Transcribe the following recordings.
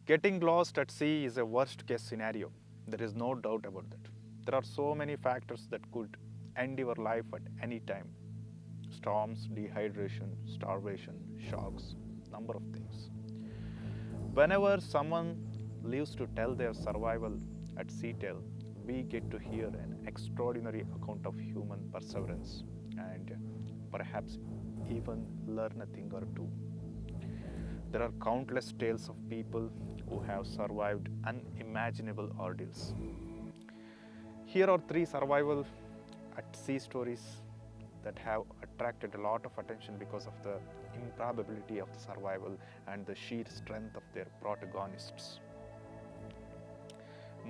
Getting lost at sea is a worst case scenario. There is no doubt about that. There are so many factors that could end your life at any time: storms, dehydration, starvation, shocks, number of things. Whenever someone lives to tell their survival at sea tale, we get to hear an extraordinary account of human perseverance and perhaps even learn a thing or two. There are countless tales of people who have survived unimaginable ordeals. Here are three survival at sea stories that have attracted a lot of attention because of the improbability of the survival and the sheer strength of their protagonists.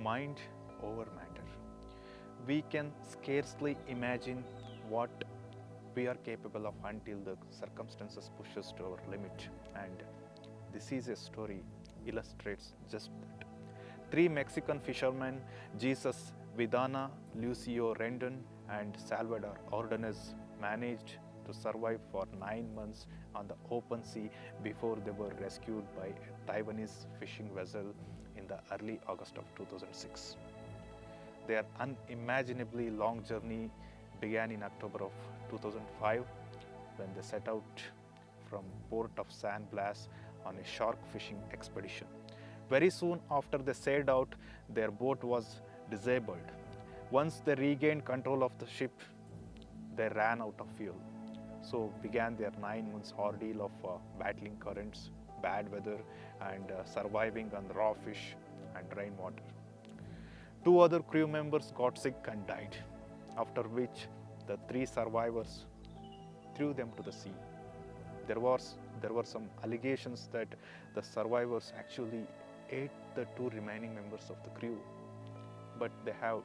Mind over matter. We can scarcely imagine what we are capable of until the circumstances push us to our limit, and this is a story illustrates just that. Three Mexican fishermen, Jesus Vidana, Lucio Rendon, and Salvador Ordonez, managed to survive for 9 months on the open sea before they were rescued by a Taiwanese fishing vessel in the early August of 2006. Their unimaginably long journey began in October of 2005 when they set out from port of San Blas on a shark fishing expedition. Very soon after they sailed out, their boat was disabled. Once they regained control of the ship, they ran out of fuel. So began their 9 months ordeal of battling currents, bad weather, and surviving on raw fish and rainwater. Two other crew members got sick and died, after which the three survivors threw them to the sea. There were some allegations that the survivors actually ate the two remaining members of the crew, but they have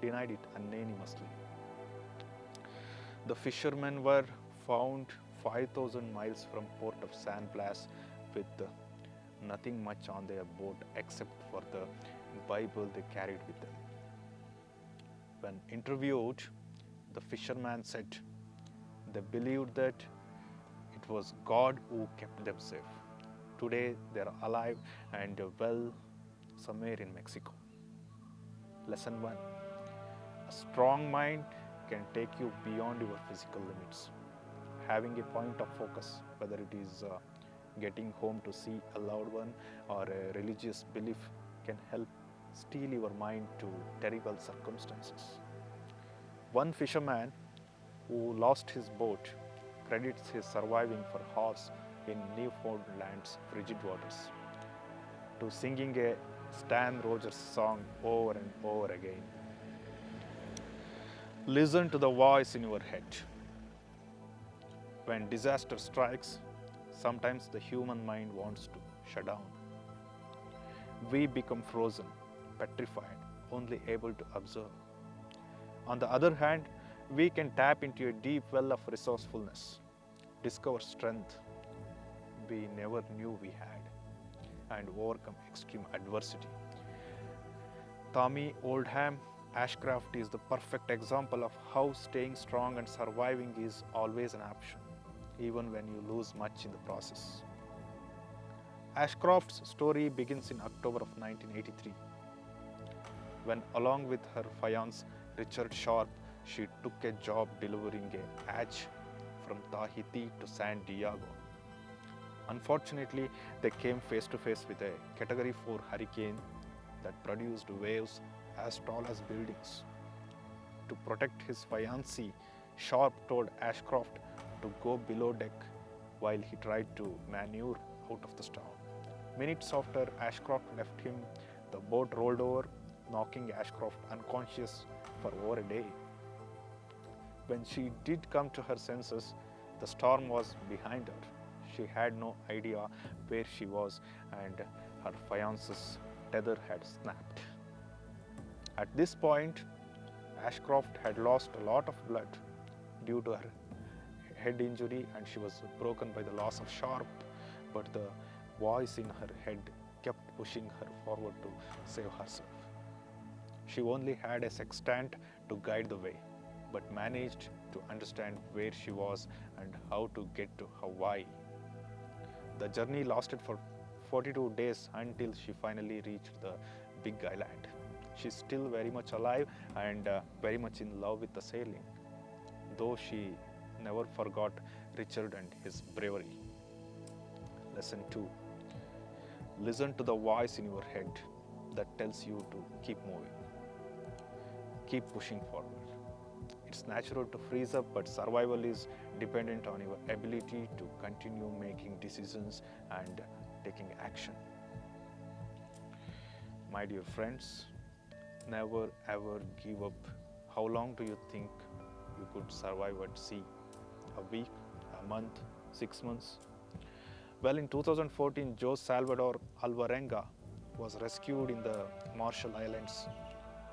denied it unanimously. The fishermen were found 5,000 miles from port of San Blas with nothing much on their boat except for the Bible they carried with them. When interviewed, the fisherman said they believed that it was God who kept them safe. Today they are alive and well somewhere in Mexico. Lesson 1. A strong mind can take you beyond your physical limits. Having a point of focus, whether it is getting home to see a loved one or a religious belief, can help steel your mind to terrible circumstances. One fisherman who lost his boat credits his surviving for hours in Newfoundland's frigid waters to singing a Stan Rogers song over and over again. Listen to the voice in your head. When disaster strikes, sometimes the human mind wants to shut down. We become frozen, petrified, only able to observe. On the other hand, we can tap into a deep well of resourcefulness, discover strength we never knew we had, and overcome extreme adversity. Tommy Oldham Ashcraft is the perfect example of how staying strong and surviving is always an option, even when you lose much in the process. Ashcroft's story begins in October of 1983, when along with her fiancé Richard Sharp, she took a job delivering a hatch from Tahiti to San Diego. Unfortunately, they came face to face with a Category 4 hurricane that produced waves as tall as buildings. To protect his fiancée, Sharp told Ashcroft to go below deck while he tried to maneuver out of the storm. Minutes after Ashcroft left him, the boat rolled over, knocking Ashcroft unconscious for over a day. When she did come to her senses, the storm was behind her. She had no idea where she was, and her fiancé's tether had snapped. At this point, Ashcroft had lost a lot of blood due to her head injury, and she was broken by the loss of Sharp, but the voice in her head kept pushing her forward to save herself. She only had a sextant to guide the way, but managed to understand where she was and how to get to Hawaii. The journey lasted for 42 days until she finally reached the big island. She's still very much alive and very much in love with the sailing, though she never forgot Richard and his bravery. Lesson 2. Listen to the voice in your head that tells you to keep moving, keep pushing forward. It's natural to freeze up, but survival is dependent on your ability to continue making decisions and taking action. My dear friends, never ever give up. How long do you think you could survive at sea? A week, a month, 6 months? Well, in 2014, Jose Salvador Alvarenga was rescued in the Marshall Islands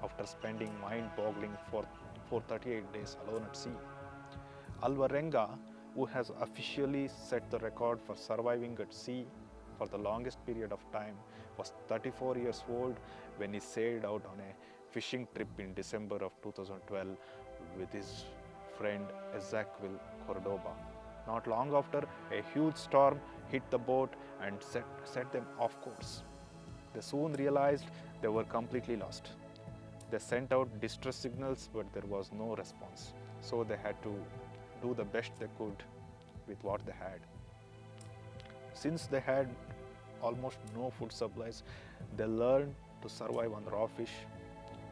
after spending mind-boggling for 38 days alone at sea. Alvarenga, who has officially set the record for surviving at sea for the longest period of time, was 34 years old when he sailed out on a fishing trip in December of 2012 with his friend Ezequiel Cordoba. Not long after, a huge storm hit the boat and set them off course. They soon realized they were completely lost. They sent out distress signals, but there was no response. So they had to do the best they could with what they had. Since they had almost no food supplies, they learned to survive on raw fish,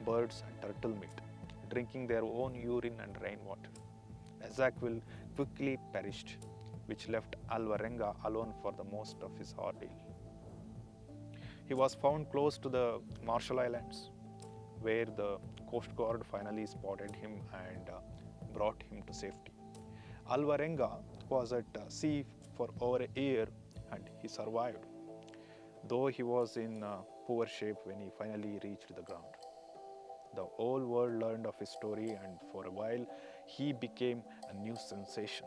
birds and turtle meat, drinking their own urine and rainwater. Ezequiel quickly perished, which left Alvarenga alone for the most of his ordeal. He was found close to the Marshall Islands, where the Coast Guard finally spotted him and brought him to safety. Alvarenga was at sea for over a year and he survived, though he was in poor shape when he finally reached the ground. The whole world learned of his story, and for a while he became a new sensation.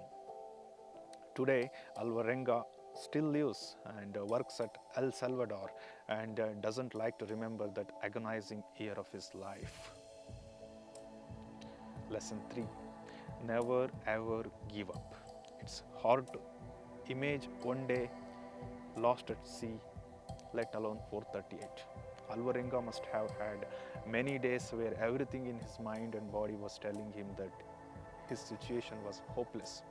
Today, Alvarenga still lives and works at El Salvador and doesn't like to remember that agonizing year of his life. Lesson 3. Never ever give up. It's hard to imagine one day lost at sea, let alone 438. Alvarenga must have had many days where everything in his mind and body was telling him that his situation was hopeless,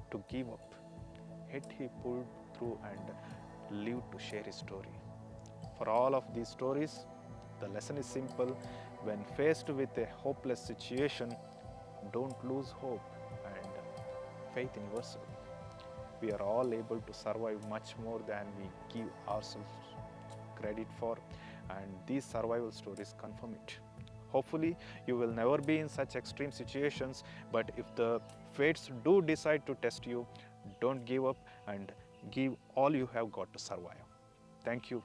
to give up. Yet he pulled through and lived to share his story. For all of these stories, the lesson is simple. When faced with a hopeless situation, don't lose hope and faith in yourself. We are all able to survive much more than we give ourselves credit for, and these survival stories confirm it. Hopefully, you will never be in such extreme situations, but if the fates do decide to test you, don't give up and give all you have got to survive. Thank you.